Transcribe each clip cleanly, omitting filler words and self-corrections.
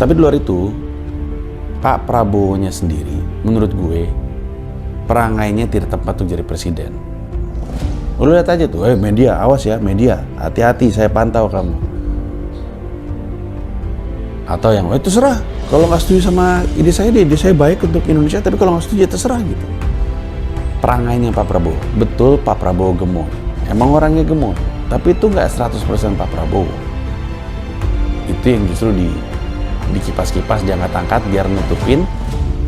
Tapi di luar itu, Pak Prabowo-nya sendiri, menurut gue, perangainya tidak tepat untuk jadi presiden. Lu lihat aja tuh, media, awas ya, media, hati-hati, saya pantau kamu. Atau yang, terserah, kalau nggak setuju sama ide saya baik untuk Indonesia, tapi kalau nggak setuju, ya terserah gitu. Perangainya Pak Prabowo, betul Pak Prabowo gemoy. Emang orangnya gemoy, tapi itu nggak 100% Pak Prabowo. Itu yang justru dikipas-kipas, jangan angkat biar nutupin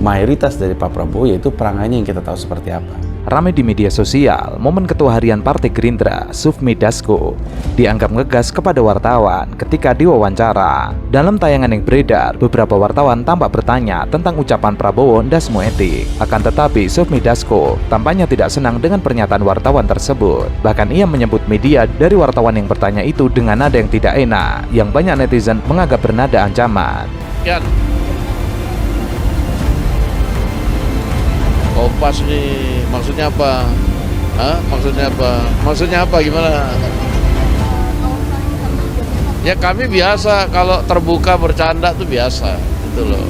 mayoritas dari Pak Prabowo, yaitu perangainya yang kita tahu seperti apa. Ramai di media sosial, momen Ketua Harian Partai Gerindra, Sufmi Dasko, dianggap ngegas kepada wartawan ketika diwawancara. Dalam tayangan yang beredar, beberapa wartawan tampak bertanya tentang ucapan Prabowo dasmu etik. Akan tetapi, Sufmi Dasko tampaknya tidak senang dengan pernyataan wartawan tersebut. Bahkan ia menyebut media dari wartawan yang bertanya itu dengan nada yang tidak enak, yang banyak netizen menganggap bernada ancaman. Kompas nih, maksudnya apa? Maksudnya apa? Gimana? Ya kami biasa, kalau terbuka bercanda tuh biasa, gitu loh.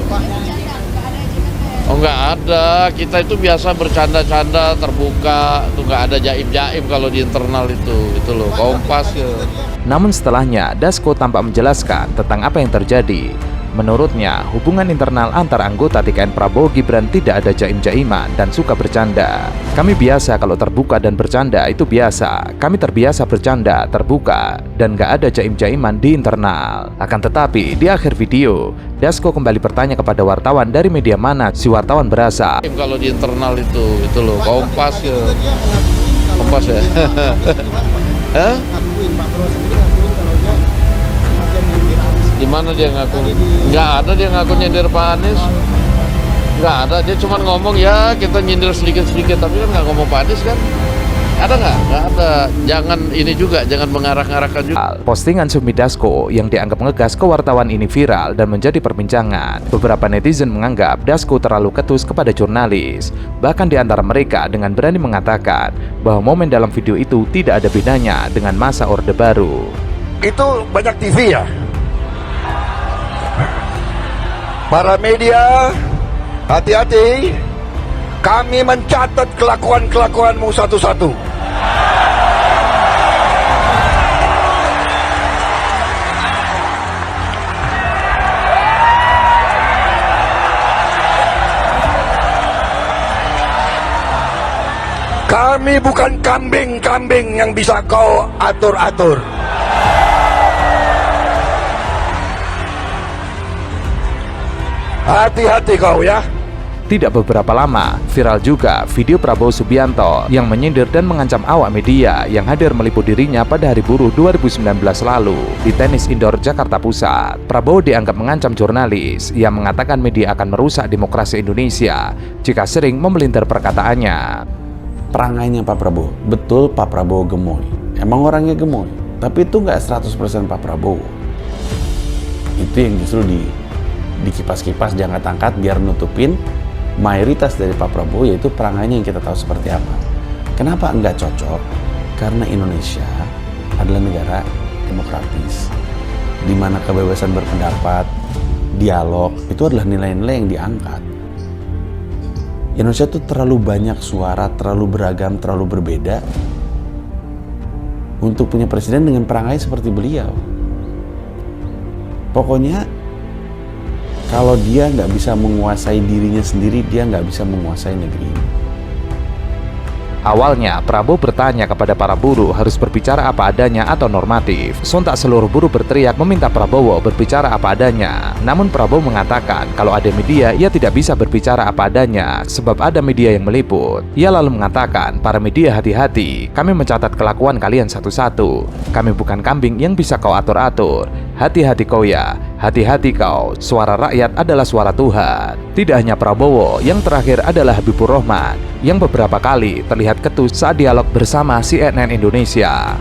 Oh nggak ada, kita itu biasa bercanda-canda, terbuka, tuh nggak ada jaim-jaim kalau di internal itu, gitu loh. Kompas ya. Namun setelahnya, Dasko tampak menjelaskan tentang apa yang terjadi. Menurutnya, hubungan internal antar anggota TKN Prabowo Gibran tidak ada jaim-jaiman dan suka bercanda. Kami biasa kalau terbuka dan bercanda itu biasa. Kami terbiasa bercanda, terbuka, dan gak ada jaim-jaiman di internal. Akan tetapi, di akhir video, Dasko kembali bertanya kepada wartawan dari media mana si wartawan berasal. Kalau di internal itu loh, Kompas ya. Kompas ya. Hah? Di mana dia ngaku? Nggak ada dia ngaku nyindir Pak Anies. Nggak ada, dia cuma ngomong ya kita nyindir sedikit-sedikit, tapi kan nggak ngomong Pak Anies kan? Ada nggak? Nggak ada. Jangan ini juga, jangan mengarah-arahkan juga. Postingan Sufmi Dasko yang dianggap ngegas ke wartawan ini viral dan menjadi perbincangan. Beberapa netizen menganggap Dasko terlalu ketus kepada jurnalis. Bahkan di antara mereka dengan berani mengatakan bahwa momen dalam video itu tidak ada bedanya dengan masa Orde Baru. Itu banyak TV ya? Para media, hati-hati. Kami mencatat kelakuan-kelakuanmu satu-satu. Kami bukan kambing-kambing yang bisa kau atur-atur. Hati-hati kau ya. Tidak beberapa lama, viral juga video Prabowo Subianto yang menyindir dan mengancam awak media yang hadir meliput dirinya pada Hari Buruh 2019 lalu di tenis indoor Jakarta Pusat. Prabowo dianggap mengancam jurnalis yang mengatakan media akan merusak demokrasi Indonesia jika sering memelintir perkataannya. Perangainya Pak Prabowo, betul Pak Prabowo gemoy. Emang orangnya gemoy, tapi itu nggak 100% Pak Prabowo. Itu yang justru dikipas-kipas, jangan angkat biar nutupin mayoritas dari Pak Prabowo, yaitu perangainya yang kita tahu seperti apa. Kenapa enggak cocok? Karena Indonesia adalah negara demokratis, di mana kebebasan berpendapat, dialog, itu adalah nilai-nilai yang diangkat. Indonesia itu terlalu banyak suara, terlalu beragam, terlalu berbeda untuk punya presiden dengan perangai seperti beliau. Pokoknya kalau dia nggak bisa menguasai dirinya sendiri, dia nggak bisa menguasai negeri ini. Awalnya, Prabowo bertanya kepada para buruh harus berbicara apa adanya atau normatif. Sontak seluruh buruh berteriak meminta Prabowo berbicara apa adanya. Namun Prabowo mengatakan kalau ada media, ia tidak bisa berbicara apa adanya sebab ada media yang meliput. Ia lalu mengatakan, para media hati-hati, kami mencatat kelakuan kalian satu-satu. Kami bukan kambing yang bisa kau atur-atur. Hati-hati kau ya, hati-hati kau. Suara rakyat adalah suara Tuhan. Tidak hanya Prabowo, yang terakhir adalah Habibur Rahman yang beberapa kali terlihat ketus saat dialog bersama CNN Indonesia.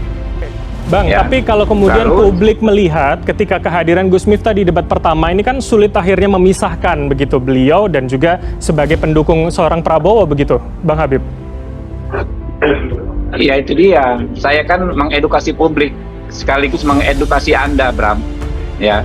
Bang, ya, tapi kalau kemudian publik melihat ketika kehadiran Gus Miftah di debat pertama ini kan sulit akhirnya memisahkan begitu beliau dan juga sebagai pendukung seorang Prabowo begitu, Bang Habib. Ya itu dia, saya kan mengedukasi publik sekaligus mengedukasi Anda, Bram. Ya,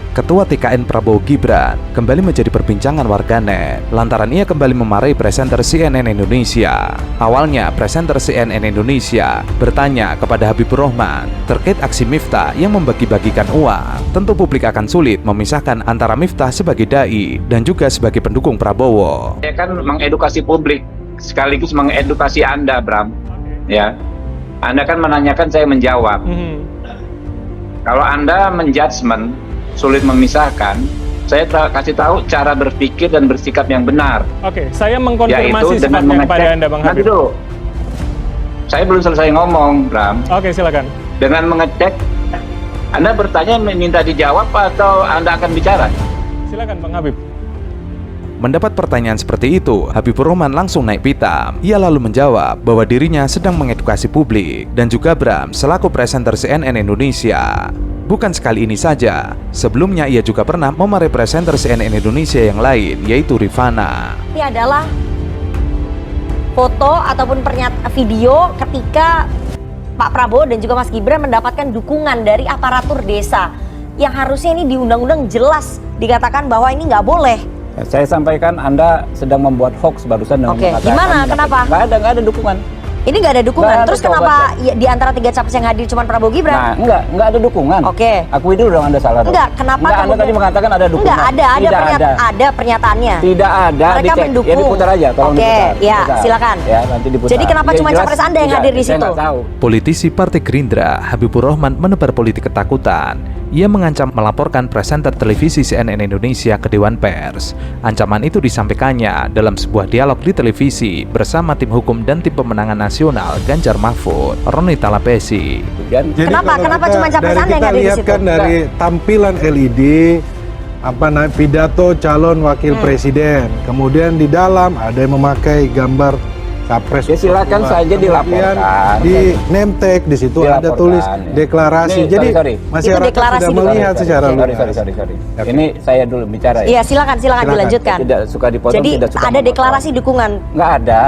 Ketua TKN Prabowo Gibran kembali menjadi perbincangan warganet lantaran ia kembali memarahi presenter CNN Indonesia. Awalnya, presenter CNN Indonesia bertanya kepada Habibur Rahman terkait aksi Miftah yang membagi-bagikan uang. Tentu publik akan sulit memisahkan antara Miftah sebagai dai dan juga sebagai pendukung Prabowo. Saya kan mengedukasi publik sekaligus mengedukasi Anda, Bram. Ya, Anda kan menanyakan, saya menjawab. Kalau Anda menjudgment, sulit memisahkan, saya kasih tahu cara berpikir dan bersikap yang benar. Oke, saya mengkonfirmasi Yaitu dengan sifatnya kepada mengecek. Anda, Bang Nanti Habib. dulu, saya belum selesai ngomong, Bram. Oke, silakan. Dengan mengecek, Anda bertanya minta dijawab atau Anda akan bicara? Silakan, Bang Habib. Mendapat pertanyaan seperti itu, Habibur Rahman langsung naik pitam. Ia lalu menjawab bahwa dirinya sedang mengedukasi publik dan juga Bram selaku presenter CNN Indonesia. Bukan sekali ini saja, sebelumnya ia juga pernah memarahi presenter CNN Indonesia yang lain, yaitu Rifana. Ini adalah foto ataupun video ketika Pak Prabowo dan juga Mas Gibran mendapatkan dukungan dari aparatur desa yang harusnya ini di undang-undang jelas dikatakan bahwa ini nggak boleh. Saya sampaikan Anda sedang membuat hoax barusan dengan Oke, mengatakan gimana? Kenapa? Nggak ada dukungan. Ini nggak ada dukungan. Nggak ada, Terus coba kenapa di antara 3 capres yang hadir cuma Prabowo Gibran? Nah, nggak ada dukungan. Oke. Akui dulu dong Anda salah. Enggak, kenapa Anda kemudian- tadi mengatakan ada dukungan. Enggak, Tidak ada. pernyataannya. Tidak ada. Mereka Dicek. mendukung. Ya diputar aja, tolong Oke, diputar. ya, Diputar. silakan. Ya, nanti diputar. Jadi kenapa Yang cuma jelas capres Anda yang tidak, hadir di saya situ? nggak tahu. Politisi Partai Gerindra, Habibur Rahman menebar politik ketakutan. Ia mengancam melaporkan presenter televisi CNN Indonesia ke Dewan Pers. Ancaman itu disampaikannya dalam sebuah dialog di televisi bersama tim hukum dan tim pemenangan nasional Ganjar Mahfud, Roni Talapesi. Dan Jadi Kenapa? kalau Kenapa kita- cuma capres dari Anda yang kita ada di lihat situ? kan dari tampilan LED pidato calon wakil presiden, kemudian di dalam ada yang memakai gambar capres. Ya, silakan saja Kemudian dilaporkan. di name tag di situ ada Dilaporkan, tulis ya. deklarasi. Ini, Jadi sorry. masyarakat Itu deklarasi sudah dulu. melihat secara sorry. luas. Ini saya dulu bicara ya. Iya, silakan dilanjutkan. Tidak suka dipotong, Jadi tidak suka ada memotong. deklarasi dukungan. Nggak ada.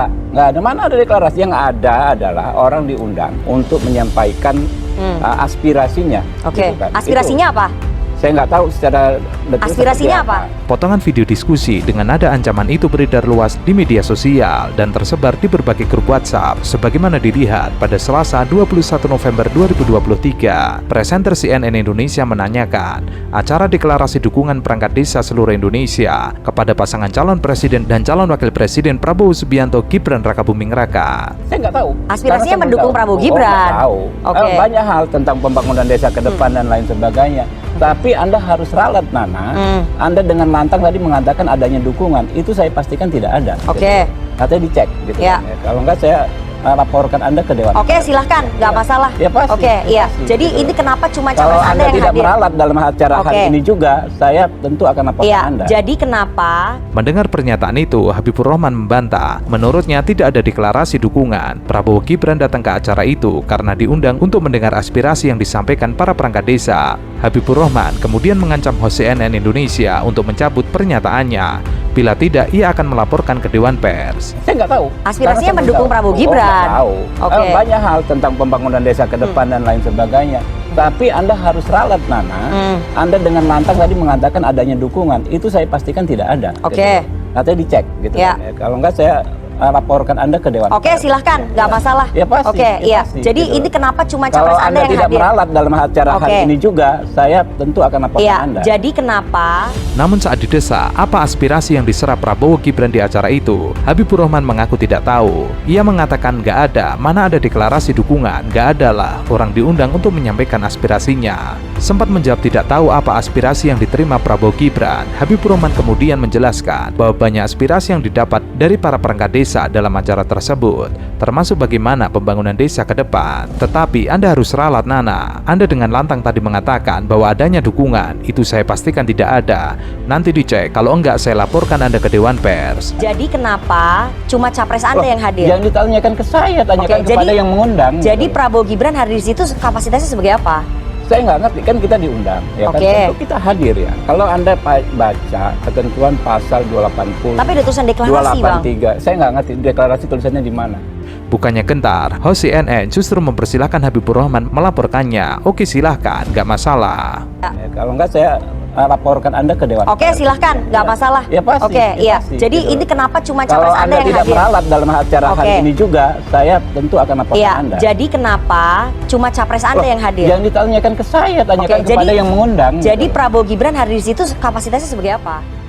Mana ada deklarasi? Yang ada adalah orang diundang untuk menyampaikan aspirasinya. Oke. Gitu kan. Aspirasinya apa? Saya nggak tahu secara detail Aspirasinya seperti apa? Potongan video diskusi dengan nada ancaman itu beredar luas di media sosial dan tersebar di berbagai grup WhatsApp sebagaimana dilihat pada Selasa 21 November 2023. Presenter CNN Indonesia menanyakan acara deklarasi dukungan perangkat desa seluruh Indonesia kepada pasangan calon presiden dan calon wakil presiden Prabowo Subianto Gibran Rakabuming Raka. Saya nggak tahu. Aspirasinya Karena saya mendukung belum tahu. Prabowo Gibran. Nggak tahu. Oke. Banyak hal tentang pembangunan desa ke depan dan lain sebagainya. Tapi Anda harus ralat, Nana. Anda dengan lantang tadi mengatakan adanya dukungan. Itu saya pastikan tidak ada. Oke. Gitu. Katanya dicek. Gitu Ya. kan, ya. Kalau nggak saya laporkan Anda ke Dewan. Oke, silahkan, nggak masalah. Ya, pasti, Oke, iya. pasti, Jadi gitu. ini kenapa cuma Kalau capres Anda Anda yang tidak hadir? meralat dalam acara Oke. hari ini juga, saya tentu akan laporkan Iya. Anda. Jadi kenapa? Mendengar pernyataan itu, Habibur Rahman membantah. Menurutnya tidak ada deklarasi dukungan. Prabowo Gibran datang ke acara itu karena diundang untuk mendengar aspirasi yang disampaikan para perangkat desa. Habibur Rahman kemudian mengancam host CNN Indonesia untuk mencabut pernyataannya. Bila tidak, ia akan melaporkan ke Dewan Pers. Saya nggak tahu. Aspirasinya Karena saya mendukung belum tahu. Prabowo Gibran. Nggak tahu. Oke. Banyak hal tentang pembangunan desa ke depan dan lain sebagainya. Tapi Anda harus ralat, Nana. Anda dengan lantang tadi mengatakan adanya dukungan. Itu saya pastikan tidak ada. Oke. Gitu. Katanya dicek. Gitu Ya. kan, ya. Kalau nggak saya laporkan Anda ke Dewan. Oke, Pers. silahkan, nggak masalah. Ya, pasti, Oke, ya, iya. pasti, Jadi gitu. ini kenapa cuma Kalau capres Anda Anda yang tidak hadir? meralat dalam acara hari Oke. ini juga, saya tentu akan laporkan Iya. Anda. Jadi kenapa? Namun saat didesak, apa aspirasi yang diserap Prabowo Gibran di acara itu? Habibur Rahman mengaku tidak tahu. Ia mengatakan nggak ada, mana ada deklarasi dukungan, nggak ada lah. Orang diundang untuk menyampaikan aspirasinya. Sempat menjawab tidak tahu apa aspirasi yang diterima Prabowo Gibran, Habibur Rahman kemudian menjelaskan bahwa banyak aspirasi yang didapat dari para perangkat desa dalam acara tersebut, termasuk bagaimana pembangunan desa ke depan. Tetapi Anda harus ralat, Nana. Anda dengan lantang tadi mengatakan bahwa adanya dukungan, itu saya pastikan tidak ada. Nanti dicek, kalau enggak saya laporkan Anda ke Dewan Pers. Jadi kenapa cuma capres Anda yang hadir? Jangan ditanyakan ke saya, tanyakan Oke, kepada jadi- yang mengundang. Jadi gitu. Prabowo Gibran hadir di situ kapasitasnya sebagai apa? Saya nggak ngerti, kan kita diundang, ya Oke. kan, tentu kita hadir ya. Kalau Anda baca ketentuan pasal 280, Tapi ada tulisan deklarasi, Bang. 283, saya nggak ngerti deklarasi tulisannya di mana. Bukannya gentar, host CNN justru mempersilahkan Habibur Rahman melaporkannya. Oke, silahkan, nggak masalah. Ya, kalau nggak saya laporkan Anda ke Dewan. Oke, silahkan, nggak masalah. Ya pasti. Oke, ya iya. pasti, Jadi gitu. ini kenapa cuma Kalau capres Anda Anda yang tidak hadir? meralat dalam acara hari Oke. ini juga, saya tentu akan laporkan Iya, Anda. jadi kenapa cuma capres Anda yang hadir? Yang ditanyakan ke saya, tanyakan Oke, kepada yang mengundang. Jadi gitu. Prabowo Gibran hadir di situ kapasitasnya sebagai apa?